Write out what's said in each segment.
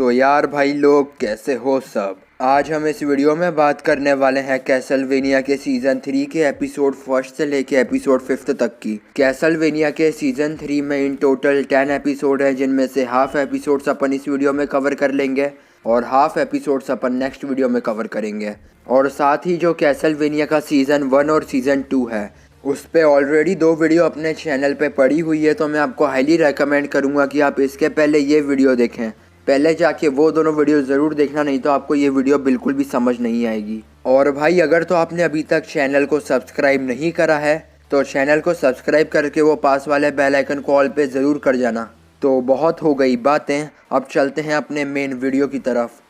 तो यार भाई लोग कैसे हो सब। आज हम इस वीडियो में बात करने वाले हैं कैसलवेनिया के सीज़न 3 के एपिसोड 1 से लेके एपिसोड 5 तक की। कैसलवेनिया के सीज़न 3 में इन टोटल 10 एपिसोड हैं, जिनमें से हाफ एपिसोड्स अपन इस वीडियो में कवर कर लेंगे और हाफ एपिसोड्स अपन नेक्स्ट वीडियो में कवर करेंगे। और साथ ही जो कैसलवेनिया का सीज़न 1 और सीज़न 2 है उस पर ऑलरेडी 2 वीडियो अपने चैनल पे पड़ी हुई है, तो मैं आपको हाईली रेकमेंड करूँगा कि आप इसके पहले ये वीडियो देखें। पहले जाके वो दोनों वीडियो ज़रूर देखना, नहीं तो आपको ये वीडियो बिल्कुल भी समझ नहीं आएगी। और भाई अगर तो आपने अभी तक चैनल को सब्सक्राइब नहीं करा है तो चैनल को सब्सक्राइब करके वो पास वाले बेल आइकन को ऑल पे ज़रूर कर जाना। तो बहुत हो गई बातें, अब चलते हैं अपने मेन वीडियो की तरफ।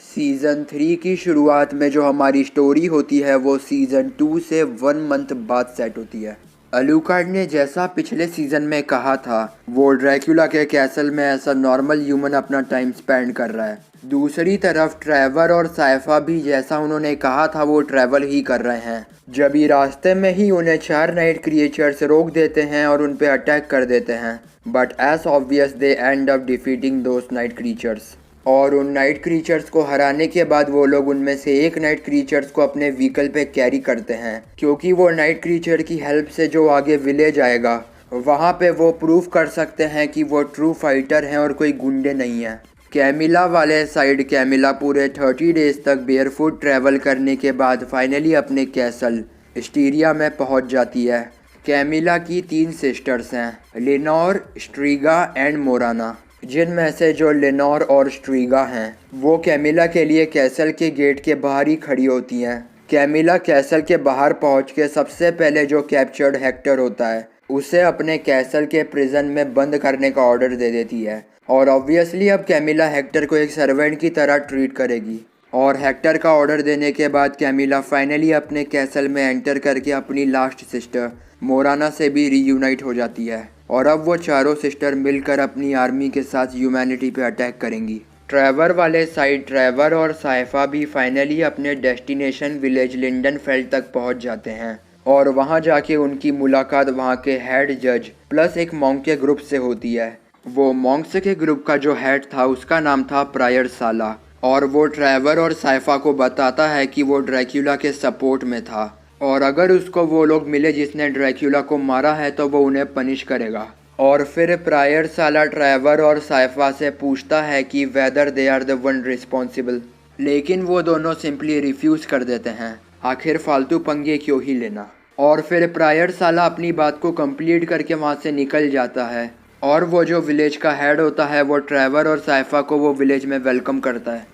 सीज़न 3 की शुरुआत में जो हमारी स्टोरी होती है वो सीज़न 2 से 1 मंथ बाद सेट होती है। अलूकार्ड ने जैसा पिछले सीज़न में कहा था वो ड्रैक्युला के कैसल में ऐसा नॉर्मल ह्यूमन अपना टाइम स्पेंड कर रहा है। दूसरी तरफ ट्रेवर और साइफा भी जैसा उन्होंने कहा था वो ट्रैवल ही कर रहे हैं। जब ही रास्ते में ही उन्हें 4 नाइट क्रिएचर्स रोक देते हैं और उन पे अटैक कर देते हैं, but as obvious they end up defeating those night creatures. और उन नाइट क्रीचर्स को हराने के बाद वो लोग उनमें से एक नाइट क्रीचर्स को अपने व्हीकल पे कैरी करते हैं, क्योंकि वो नाइट क्रीचर की हेल्प से जो आगे विलेज आएगा वहाँ पे वो प्रूफ कर सकते हैं कि वो ट्रू फाइटर हैं और कोई गुंडे नहीं हैं। कैमिला वाले साइड कैमिला पूरे 30 डेज तक बेयरफुट ट्रैवल करने के बाद फाइनली अपने कैसल स्टीरिया में पहुँच जाती है। कैमिला की 3 सिस्टर्स हैं, लेनोर, स्ट्रीगा एंड मोराना, जिनमें से जो लेनोर और स्ट्रीगा हैं वो कैमिला के लिए कैसल के गेट के बाहर ही खड़ी होती हैं। कैमिला कैसल के बाहर पहुंच के सबसे पहले जो कैप्चर्ड हेक्टर होता है उसे अपने कैसल के प्रिजन में बंद करने का ऑर्डर दे देती है। और ऑब्वियसली अब कैमिला हेक्टर को एक सर्वेंट की तरह ट्रीट करेगी। और हेक्टर का ऑर्डर देने के बाद कैमिला फाइनली अपने कैसल में एंटर करके अपनी लास्ट सिस्टर मोराना से भी रीयूनाइट हो जाती है। और अब वो चारों सिस्टर मिलकर अपनी आर्मी के साथ ह्यूमैनिटी पे अटैक करेंगी। ट्रेवर वाले साइड ट्रेवर और साइफा भी फाइनली अपने डेस्टिनेशन विलेज लिंडनफेल्ड तक पहुंच जाते हैं। और वहां जाके उनकी मुलाकात वहां के हेड जज प्लस एक मॉन्क के ग्रुप से होती है। वो मॉन्क्स के ग्रुप का जो हेड था उसका नाम था प्रायर साला। और वो ट्रेवर और साइफा को बताता है कि वो ड्रैक्युला के सपोर्ट में था और अगर उसको वो लोग मिले जिसने ड्रैक्युला को मारा है तो वो उन्हें पनिश करेगा। और फिर प्रायर साला ट्रेवर और साइफा से पूछता है कि whether they are the one responsible, लेकिन वो दोनों सिंपली रिफ्यूज़ कर देते हैं। आखिर फालतू पंगे क्यों ही लेना। और फिर प्रायर साला अपनी बात को कंप्लीट करके वहाँ से निकल जाता है। और वो जो विलेज का हेड होता है वो ट्रेवर और साइफा को वो विलेज में वेलकम करता है।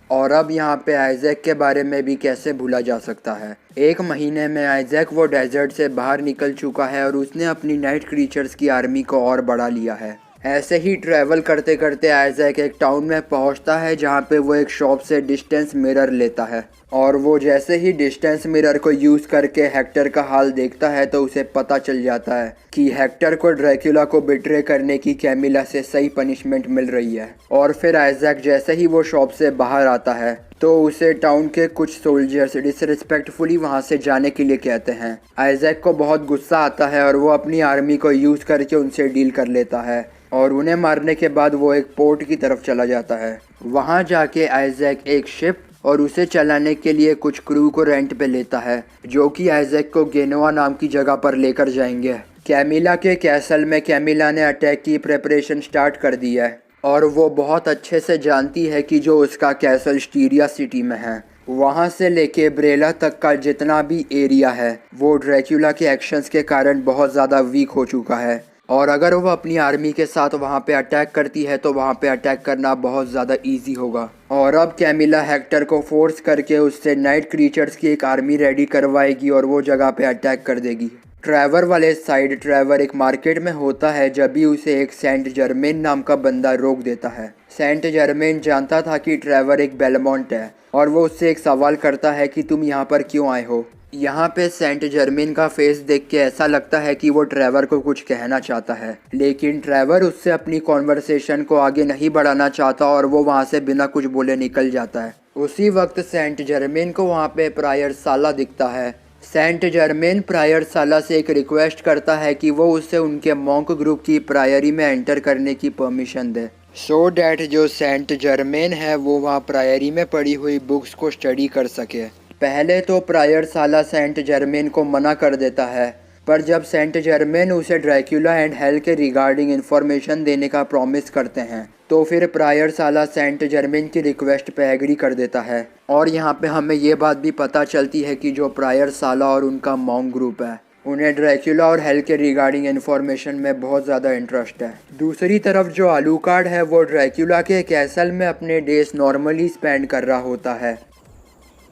और अब यहाँ पे आइजैक के बारे में भी कैसे भूला जा सकता है। 1 महीने में आइजैक वो डेजर्ट से बाहर निकल चुका है और उसने अपनी नाइट क्रीचर्स की आर्मी को और बढ़ा लिया है। ऐसे ही ट्रैवल करते करते आइजैक एक टाउन में पहुँचता है जहाँ पे वो एक शॉप से डिस्टेंस मिरर लेता है। और वो जैसे ही डिस्टेंस मिरर को यूज़ करके हेक्टर का हाल देखता है तो उसे पता चल जाता है कि हेक्टर को ड्रैक्युला को बिट्रे करने की कैमिला से सही पनिशमेंट मिल रही है। और फिर आइजैक जैसे ही वो शॉप से बाहर आता है तो उसे टाउन के कुछ सोल्जर्स डिसरिस्पेक्टफुली वहाँ से जाने के लिए कहते हैं। आइजैक को बहुत गुस्सा आता है और वो अपनी आर्मी को यूज़ करके उनसे डील कर लेता है और उन्हें मारने के बाद वो एक पोर्ट की तरफ चला जाता है। वहाँ जाके आइजैक एक शिप और उसे चलाने के लिए कुछ क्रू को रेंट पे लेता है, जो कि आइजैक को गेनोआ नाम की जगह पर लेकर जाएंगे। कैमिला के कैसल में कैमिला ने अटैक की प्रेपरेशन स्टार्ट कर दी है और वो बहुत अच्छे से जानती है कि जो उसका कैसल स्टीरिया सिटी में है वहाँ से लेके ब्रेला तक का जितना भी एरिया है वो ड्रैक्युला के एक्शंस के कारण बहुत ज़्यादा वीक हो चुका है। और अगर वो अपनी आर्मी के साथ वहाँ पे अटैक करती है तो वहाँ पे अटैक करना बहुत ज़्यादा इजी होगा। और अब कैमिला हेक्टर को फोर्स करके उससे नाइट क्रीचर्स की एक आर्मी रेडी करवाएगी और वो जगह पे अटैक कर देगी। ट्रेवर वाले साइड ट्रेवर एक मार्केट में होता है जब भी उसे एक सेंट जर्मेन नाम का बंदा रोक देता है। सेंट जर्मेन जानता था कि ट्रेवर एक बेलमोंट है और वो उससे एक सवाल करता है कि तुम यहाँ पर क्यों आए हो। यहाँ पे सेंट जर्मेन का फेस देख के ऐसा लगता है कि वो ट्रेवर को कुछ कहना चाहता है, लेकिन ट्रेवर उससे अपनी कॉन्वर्सेशन को आगे नहीं बढ़ाना चाहता और वो वहाँ से बिना कुछ बोले निकल जाता है। उसी वक्त सेंट जर्मेन को वहाँ पे प्रायर साला दिखता है। सेंट जर्मेन प्रायर साला से एक रिक्वेस्ट करता है कि वो उससे उनके मॉन्क ग्रुप की प्रायरी में एंटर करने की परमिशन दे, सो डैट जो सेंट जर्मेन है वो वहाँ प्रायरी में पड़ी हुई बुक्स को स्टडी कर सके। पहले तो प्रायर साला सेंट जर्मेन को मना कर देता है, पर जब सेंट जर्मेन उसे ड्रैक्युला एंड हेल के रिगार्डिंग इन्फॉर्मेशन देने का प्रॉमिस करते हैं तो फिर प्रायर साला सेंट जर्मेन की रिक्वेस्ट पे एग्री कर देता है। और यहाँ पे हमें ये बात भी पता चलती है कि जो प्रायर साला और उनका मॉन्क ग्रुप है उन्हें ड्रैक्युला और हेल के रिगार्डिंग इन्फॉर्मेशन में बहुत ज़्यादा इंटरेस्ट है। दूसरी तरफ जो आलूकार्ड है वो ड्रैक्युला के कैसल में अपने डेज नॉर्मली स्पेंड कर रहा होता है।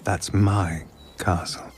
That's my castle.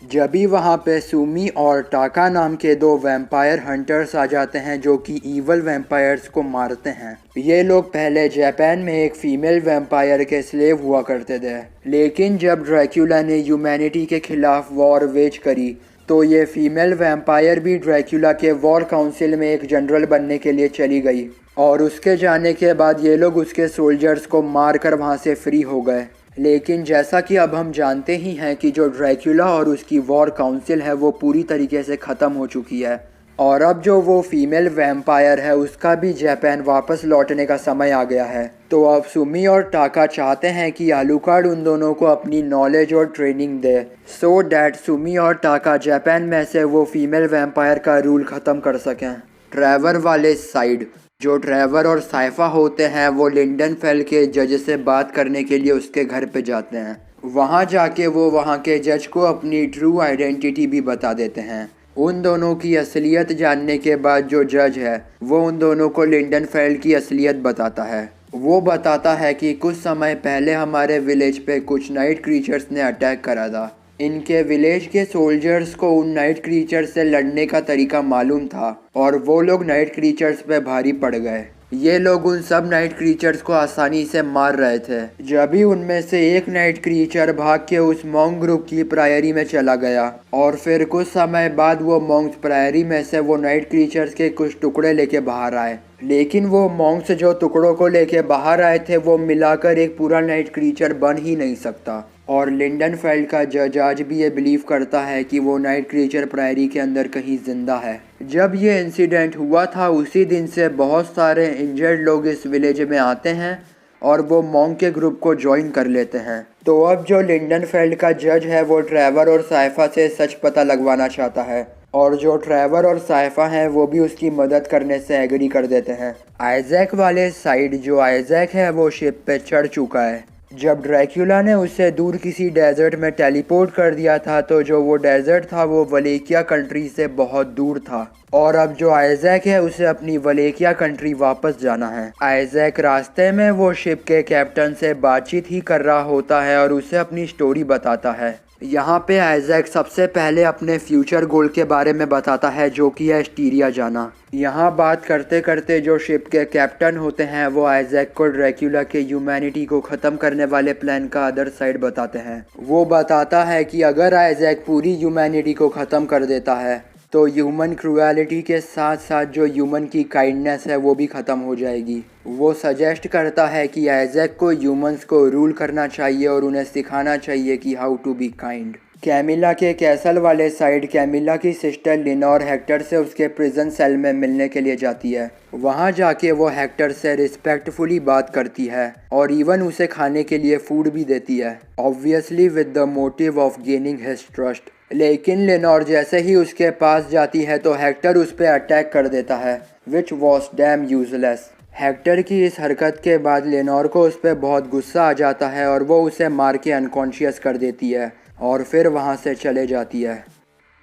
जब भी वहाँ पे सुमी और टाका नाम के दो वैम्पायर हंटर्स आ जाते हैं जो कि ईवल वैम्पायर्स को मारते हैं। ये लोग पहले जापान में एक फीमेल वैम्पायर के स्लेव हुआ करते थे, लेकिन जब ड्रैक्युला ने ह्यूमैनिटी के खिलाफ वॉर वेज करी तो ये फीमेल वैम्पायर भी ड्रैक्युला के वॉर काउंसिल में एक जनरल बनने के लिए चली गई और उसके जाने के बाद ये लोग उसके सोल्जर्स को मार कर वहाँ से फ्री हो गए। लेकिन जैसा कि अब हम जानते ही हैं कि जो ड्रैक्युला और उसकी वॉर काउंसिल है वो पूरी तरीके से ख़त्म हो चुकी है और अब जो वो फीमेल वैम्पायर है उसका भी जापान वापस लौटने का समय आ गया है। तो अब सुमी और टाका चाहते हैं कि आलूकार्ड उन दोनों को अपनी नॉलेज और ट्रेनिंग दे, सो डैट सुमी और टाका जापान में से वो फीमेल वैम्पायर का रूल ख़त्म कर सकें। ट्रेवर वाले साइड जो ट्रेवर और साइफा होते हैं वो लिंडनफेल के जज से बात करने के लिए उसके घर पे जाते हैं। वहाँ जाके वो वहाँ के जज को अपनी ट्रू आइडेंटिटी भी बता देते हैं। उन दोनों की असलियत जानने के बाद जो जज है वो उन दोनों को लिंडनफेल की असलियत बताता है। वो बताता है कि कुछ समय पहले हमारे विलेज पे कुछ नाइट क्रीचर्स ने अटैक करा था। इनके विलेज के सोल्जर्स को उन नाइट क्रीचर्स से लड़ने का तरीका मालूम था और वो लोग नाइट क्रीचर्स पे भारी पड़ गए। ये लोग उन सब नाइट क्रीचर्स को आसानी से मार रहे थे। जब भी उनमें से एक नाइट क्रीचर भाग के उस मॉन्क ग्रुप की प्रायरी में चला गया और फिर कुछ समय बाद वो मॉन्क्स प्रायरी में से वो नाइट क्रीचर्स के कुछ टुकड़े लेके बाहर आए, लेकिन वो मॉन्क्स जो टुकड़ों को लेके बाहर आए थे वो मिलाकर एक पूरा नाइट क्रीचर बन ही नहीं सकता। और लिंडनफेल्ड का जज आज भी ये बिलीव करता है कि वो नाइट क्रीचर प्रायरी के अंदर कहीं जिंदा है। जब ये इंसिडेंट हुआ था उसी दिन से बहुत सारे इंजर्ड लोग इस विलेज में आते हैं और वो मॉन्क के ग्रुप को ज्वाइन कर लेते हैं। तो अब जो लिंडनफेल्ड का जज है वो ट्रेवर और साइफा से सच पता लगवाना चाहता है और जो ट्रेवर और साइफा हैं वो भी उसकी मदद करने से एग्री कर देते हैं। आइजैक वाले साइड जो आइजैक है वो शिप पे चढ़ चुका है। जब ड्रैक्युला ने उसे दूर किसी डेजर्ट में टेलीपोर्ट कर दिया था तो जो वो डेजर्ट था वो वलेकिया कंट्री से बहुत दूर था और अब जो आइजैक है उसे अपनी वलेकिया कंट्री वापस जाना है। आइजैक रास्ते में वो शिप के कैप्टन से बातचीत ही कर रहा होता है और उसे अपनी स्टोरी बताता है। यहाँ पे आइजैक सबसे पहले अपने फ्यूचर गोल के बारे में बताता है जो कि है एस्टीरिया जाना। यहाँ बात करते करते जो शिप के कैप्टन होते हैं वो आइजैक को ड्रैक्युला के ह्यूमैनिटी को ख़त्म करने वाले प्लान का अदर साइड बताते हैं। वो बताता है कि अगर आइजैक पूरी ह्यूमैनिटी को ख़त्म कर देता है तो ह्यूमन क्रूएलिटी के साथ साथ जो ह्यूमन की काइंडनेस है वो भी ख़त्म हो जाएगी। वो सजेस्ट करता है कि आइजैक को ह्यूमंस को रूल करना चाहिए और उन्हें सिखाना चाहिए कि how to be kind. Camilla के कैसल वाले साइड कैमिला की सिस्टर लिनोर हेक्टर से उसके प्रिजन सेल में मिलने के लिए जाती है। वहाँ जाके वो हेक्टर से रिस्पेक्टफुली बात करती है और इवन उसे खाने के लिए फूड भी देती है, obviously with the motive of gaining his trust. लेकिन लेनोर जैसे ही उसके पास जाती है तो हेक्टर उस पर अटैक कर देता है, which was damn useless. Hector की इस हरकत के बाद लेनोर को उस पर बहुत गुस्सा आ जाता है और वो उसे मार के अनकॉन्शियस कर देती है और फिर वहाँ से चले जाती है।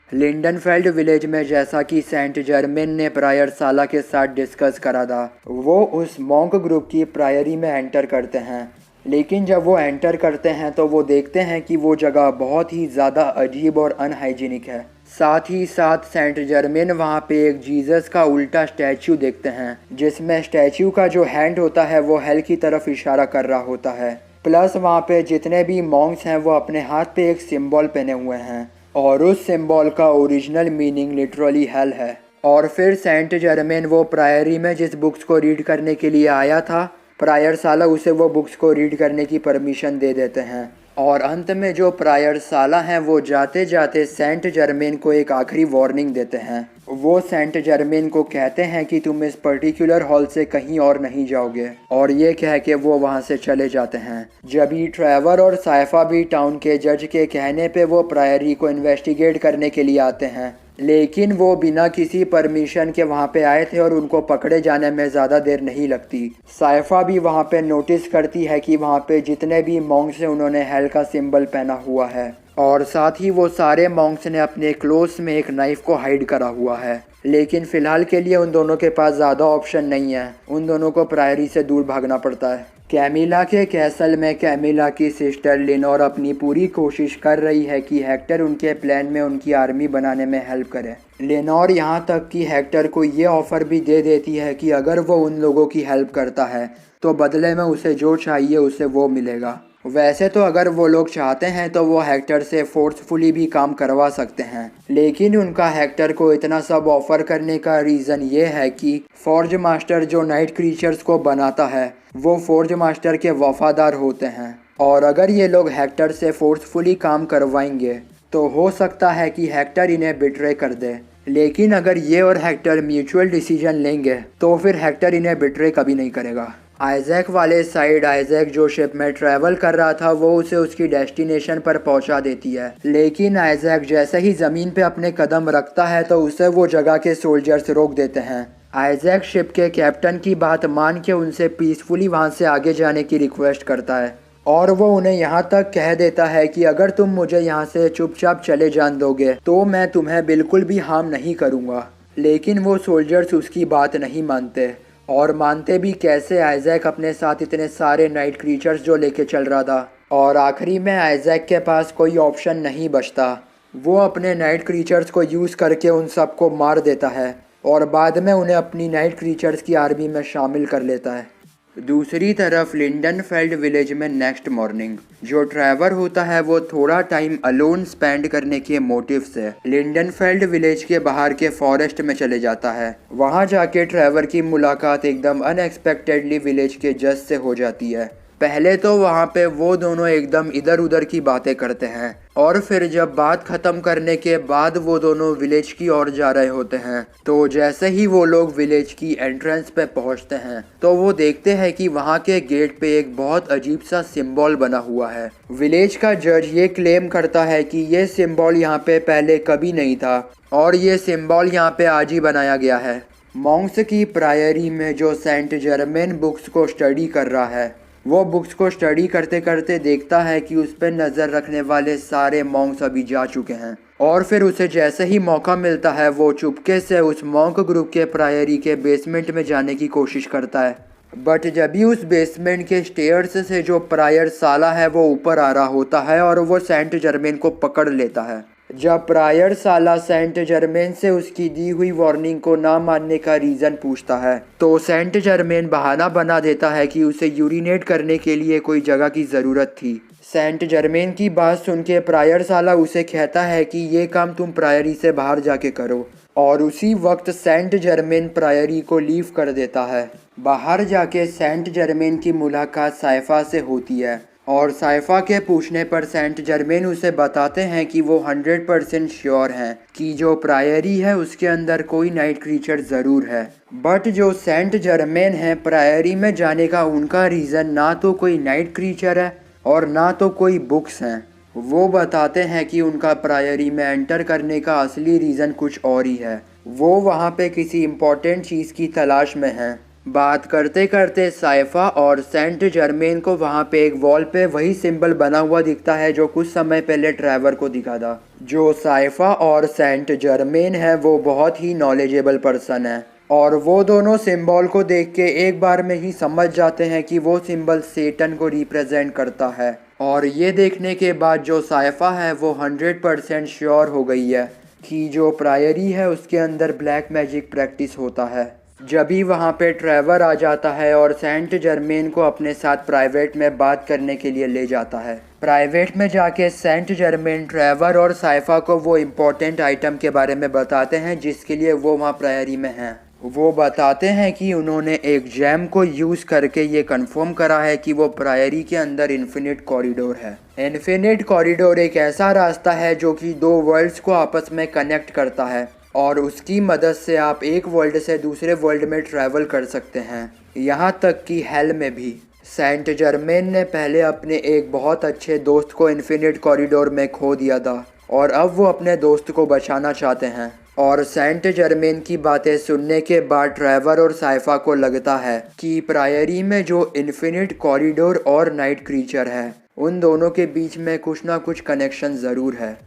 लिंडनफेल्ड विलेज में जैसा कि सेंट जर्मेन ने प्रायर साला के साथ डिस्कस करा था, वो उस मॉन्क ग्रुप की प्रायरी में एंटर करते हैं। लेकिन जब वो एंटर करते हैं तो वो देखते हैं कि वो जगह बहुत ही ज़्यादा अजीब और अनहाइजीनिक है। साथ ही साथ सेंट जर्मेन वहाँ पे एक जीसस का उल्टा स्टैचू देखते हैं जिसमें स्टैचू का जो हैंड होता है वो हेल की तरफ इशारा कर रहा होता है। प्लस वहाँ पे जितने भी मॉन्क्स हैं वो अपने हाथ पे एक सिंबल पहने हुए हैं और उस सिंबल का ओरिजिनल मीनिंग लिटरली हेल है। और फिर सेंट जर्मेन वो प्रायरी में जिस बुक्स को रीड करने के लिए आया था, प्रायर साला उसे वो बुक्स को रीड करने की परमिशन दे देते हैं। और अंत में जो प्रायर साला हैं वो जाते जाते सेंट जर्मेन को एक आखिरी वार्निंग देते हैं। वो सेंट जर्मेन को कहते हैं कि तुम इस पर्टिकुलर हॉल से कहीं और नहीं जाओगे, और ये कह के वो वहाँ से चले जाते हैं। जब ही ट्रेवर और साइफा भी टाउन के जज के कहने पे वो प्रायरी को इन्वेस्टिगेट करने के लिए आते हैं, लेकिन वो बिना किसी परमिशन के वहाँ पे आए थे और उनको पकड़े जाने में ज़्यादा देर नहीं लगती। साइफा भी वहाँ पे नोटिस करती है कि वहाँ पे जितने भी मॉन्क्स हैं उन्होंने हेल का सिंबल पहना हुआ है, और साथ ही वो सारे मॉन्क्स ने अपने क्लोथ्स में एक नाइफ को हाइड करा हुआ है। लेकिन फ़िलहाल के लिए उन दोनों के पास ज़्यादा ऑप्शन नहीं है, उन दोनों को प्रायरी से दूर भागना पड़ता है। कैमिला के कैसल में कैमिला की सिस्टर लिनोर अपनी पूरी कोशिश कर रही है कि हेक्टर उनके प्लान में उनकी आर्मी बनाने में हेल्प करे। लिनोर यहाँ तक कि हेक्टर को ये ऑफ़र भी दे देती है कि अगर वो उन लोगों की हेल्प करता है तो बदले में उसे जो चाहिए उसे वो मिलेगा। वैसे तो अगर वो लोग चाहते हैं तो वो हेक्टर से फोर्सफुली भी काम करवा सकते हैं, लेकिन उनका हेक्टर को इतना सब ऑफर करने का रीज़न ये है कि फॉर्ज मास्टर जो नाइट क्रीचर्स को बनाता है वो फॉर्ज मास्टर के वफादार होते हैं, और अगर ये लोग हेक्टर से फोर्सफुली काम करवाएंगे तो हो सकता है कि हेक्टर इन्हें बिट्रे कर दे। लेकिन अगर ये और हेक्टर म्यूचुअल डिसीजन लेंगे तो फिर हेक्टर इन्हें बिट्रे कभी नहीं करेगा। आइजैक वाले साइड आइजैक जो शिप में ट्रैवल कर रहा था वो उसे उसकी डेस्टिनेशन पर पहुंचा देती है, लेकिन आइजैक जैसे ही ज़मीन पे अपने कदम रखता है तो उसे वो जगह के सोल्जर्स रोक देते हैं। आइजैक शिप के कैप्टन की बात मान के उनसे पीसफुली वहां से आगे जाने की रिक्वेस्ट करता है, और वो उन्हें यहाँ तक कह देता है कि अगर तुम मुझे यहाँ से चुपचाप चले जान दोगे तो मैं तुम्हें बिल्कुल भी हार्म नहीं करूँगा। लेकिन वो सोल्जर्स उसकी बात नहीं मानते, और मानते भी कैसे, आइजैक अपने साथ इतने सारे नाइट क्रीचर्स जो लेके चल रहा था। और आखिरी में आइजैक के पास कोई ऑप्शन नहीं बचता, वो अपने नाइट क्रीचर्स को यूज़ करके उन सबको मार देता है और बाद में उन्हें अपनी नाइट क्रीचर्स की आर्मी में शामिल कर लेता है। दूसरी तरफ लिंडनफेल्ड विलेज में नेक्स्ट मॉर्निंग जो ट्रैवर होता है वो थोड़ा टाइम अलोन स्पेंड करने के मोटिव से लिंडनफेल्ड विलेज के बाहर के फॉरेस्ट में चले जाता है। वहां जाके ट्रैवर की मुलाकात एकदम अनएक्सपेक्टेडली विलेज के जज से हो जाती है। पहले तो वहाँ पे वो दोनों एकदम इधर उधर की बातें करते हैं, और फिर जब बात ख़त्म करने के बाद वो दोनों विलेज की ओर जा रहे होते हैं तो जैसे ही वो लोग विलेज की एंट्रेंस पे पहुँचते हैं तो वो देखते हैं कि वहाँ के गेट पे एक बहुत अजीब सा सिंबल बना हुआ है। विलेज का जज ये क्लेम करता है कि ये सिंबल यहाँ पे पहले कभी नहीं था और ये सिंबल यहाँ पे आज ही बनाया गया है। मॉन्क्स की प्रायरी में जो सेंट जर्मेन बुक्स को स्टडी कर रहा है वो बुक्स को स्टडी करते करते देखता है कि उस पर नज़र रखने वाले सारे मॉन्क्स अभी जा चुके हैं, और फिर उसे जैसे ही मौका मिलता है वो चुपके से उस मॉन्क ग्रुप के प्रायरी के बेसमेंट में जाने की कोशिश करता है। बट जब भी उस बेसमेंट के स्टेयर्स से जो प्रायर साला है वो ऊपर आ रहा होता है और वो सेंट जर्मेन को पकड़ लेता है। जब प्रायर साला सेंट जर्मेन से उसकी दी हुई वार्निंग को ना मानने का रीज़न पूछता है तो सेंट जर्मेन बहाना बना देता है कि उसे यूरिनेट करने के लिए कोई जगह की ज़रूरत थी। सेंट जर्मेन की बात सुन के प्रायर साला उसे कहता है कि ये काम तुम प्रायरी से बाहर जाके करो, और उसी वक्त सेंट जर्मेन प्रायरी को लीव कर देता है। बाहर जाके सेंट जर्मेन की मुलाकात साइफा से होती है, और साइफा के पूछने पर सेंट जर्मेन उसे बताते हैं कि वो 100% श्योर हैं कि जो प्रायरी है उसके अंदर कोई नाइट क्रीचर ज़रूर है। बट जो सेंट जर्मेन है प्रायरी में जाने का उनका रीज़न ना तो कोई नाइट क्रीचर है और ना तो कोई बुक्स हैं। वो बताते हैं कि उनका प्रायरी में एंटर करने का असली रीज़न कुछ और ही है, वो वहाँ पे किसी इम्पोर्टेंट चीज़ की तलाश में हैं। बात करते करते साइफा और सेंट जर्मेन को वहाँ पे एक वॉल पे वही सिंबल बना हुआ दिखता है जो कुछ समय पहले ट्रैवर को दिखा था। जो साइफा और सेंट जर्मेन है वो बहुत ही नॉलेजेबल पर्सन है, और वो दोनों सिंबल को देख के एक बार में ही समझ जाते हैं कि वो सिंबल सेटन को रिप्रेजेंट करता है। और ये देखने के बाद जो साइफा है वो 100% श्योर हो गई है कि जो प्रायरी है उसके अंदर ब्लैक मैजिक प्रैक्टिस होता है। जब भी वहाँ पे ट्रैवर आ जाता है और सेंट जर्मेन को अपने साथ प्राइवेट में बात करने के लिए ले जाता है। प्राइवेट में जाके सेंट जर्मेन ट्रेवर और साइफा को वो इम्पोर्टेंट आइटम के बारे में बताते हैं जिसके लिए वो वहाँ प्रायरी में हैं। वो बताते हैं कि उन्होंने एक जैम को यूज़ करके ये कंफर्म करा है कि वो प्रायरी के अंदर इन्फिनिट कॉरिडोर है। इन्फिनिट कॉरिडोर एक ऐसा रास्ता है जो कि दो वर्ल्ड्स को आपस में कनेक्ट करता है और उसकी मदद से आप एक वर्ल्ड से दूसरे वर्ल्ड में ट्रैवल कर सकते हैं, यहाँ तक कि हेल में भी। सेंट जर्मेन ने पहले अपने एक बहुत अच्छे दोस्त को इन्फिनिट कॉरिडोर में खो दिया था और अब वो अपने दोस्त को बचाना चाहते हैं। और सेंट जर्मेन की बातें सुनने के बाद ट्रेवर और साइफा को लगता है कि प्रायरी में जो इन्फिनिट कॉरिडोर और नाइट क्रीचर है उन दोनों के बीच में कुछ ना कुछ कनेक्शन ज़रूर है।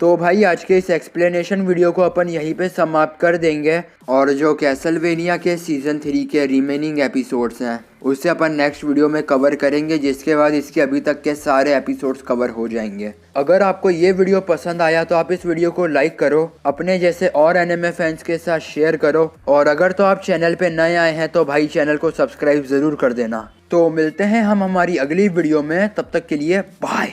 तो भाई आज के इस एक्सप्लेनेशन वीडियो को अपन यहीं पे समाप्त कर देंगे और जो कैसलवेनिया के सीज़न 3 के रिमेनिंग एपिसोड्स हैं उसे अपन नेक्स्ट वीडियो में कवर करेंगे, जिसके बाद इसके अभी तक के सारे एपिसोड्स कवर हो जाएंगे। अगर आपको ये वीडियो पसंद आया तो आप इस वीडियो को लाइक करो, अपने जैसे और एनिमे फैंस के साथ शेयर करो और अगर तो आप चैनल पे नए आए हैं तो भाई चैनल को सब्सक्राइब ज़रूर कर देना। तो मिलते हैं हम हमारी अगली वीडियो में, तब तक के लिए bye.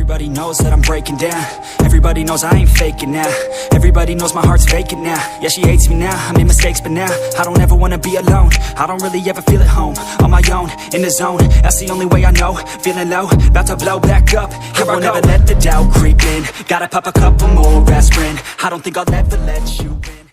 Everybody knows that I'm breaking down. Everybody knows I ain't faking now. Everybody knows my heart's vacant now. Yeah, she hates me now, I made mistakes but now I don't ever wanna be alone. I don't really ever feel at home. On my own, in the zone, that's the only way I know. Feeling low, about to blow back up. Here I won't ever let the doubt creep in. Gotta pop a couple more aspirin. I don't think I'll ever let you in.